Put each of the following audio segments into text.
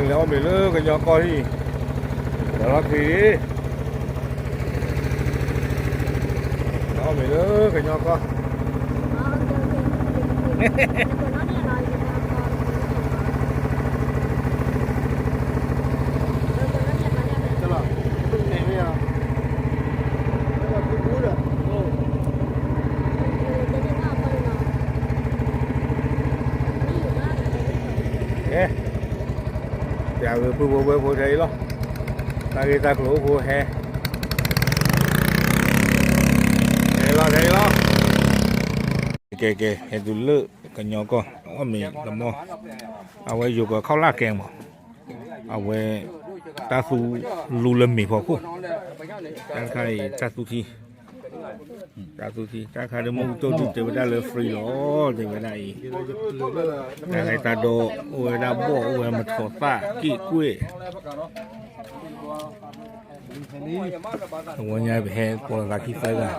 แล้วไม่เลิกกันยอก้อยเดี๋ยวรักทีแล้วไม่เลิกกันยอก้อยgiờ vừa thấy lo ta người ta lỗ vừa hè thấy lo kề hè tụi lự cái nhỏ con nó mình làm mòเอาไว้อยู่กับข้าวราดแกงบ่เอาไว้ตาซูลูเลมีพอคู่จานไข่ตาซูทีจานไข่เดี๋ยวมึงตัวจุดเจอได้เลยฟรีหรอเจอได้แต่ไข่ตาโดโอ้ยดาบ่โอ้ยมันถอดฟ้ากี้กล้วยตัวใหญ่ไปแห่ตัวละกี่ไซส์กัน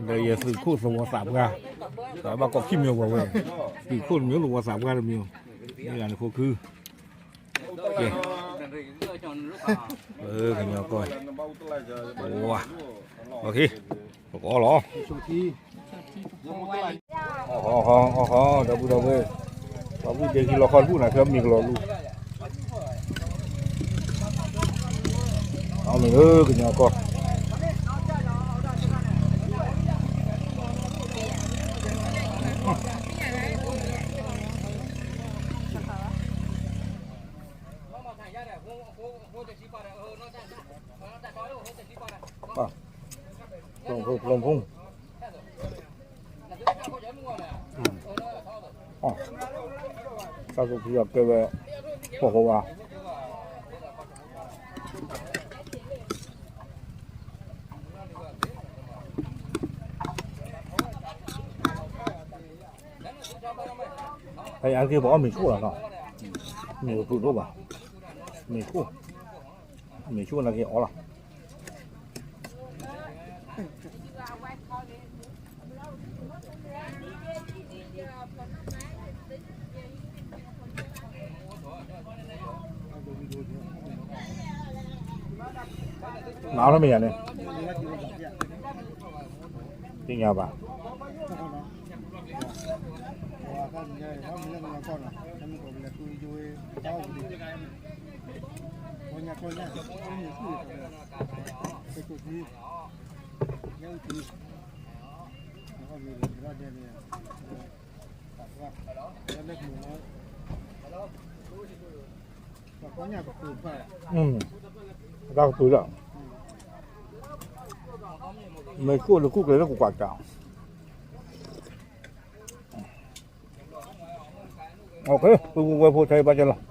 เดี๋ยวอย่าซื้อคู่สมอสามกันแต่บางก็ขี้เมียวกว่าเว้ยซื้อคู่เมียวหรือว่าสามกันเมียวนี่งานคู่คือโอเคกันยอก้อยโอ้วโอเคcó lỏ đâu về có cái gì lò con lúc này thơm mình lò luôn mình cái nhà con lồng hung sao cũng chỉ cái về bỏ hồ vào hay ăn kia bỏ mình chua là nào nhiều tụi nó bảo mình chua là cái ó là nào nó mì này cái nhà bà rau túi rồi mấy cuộn được cúc đấy nó cũng quả cào ok tôi vừa thấy ba chân rồi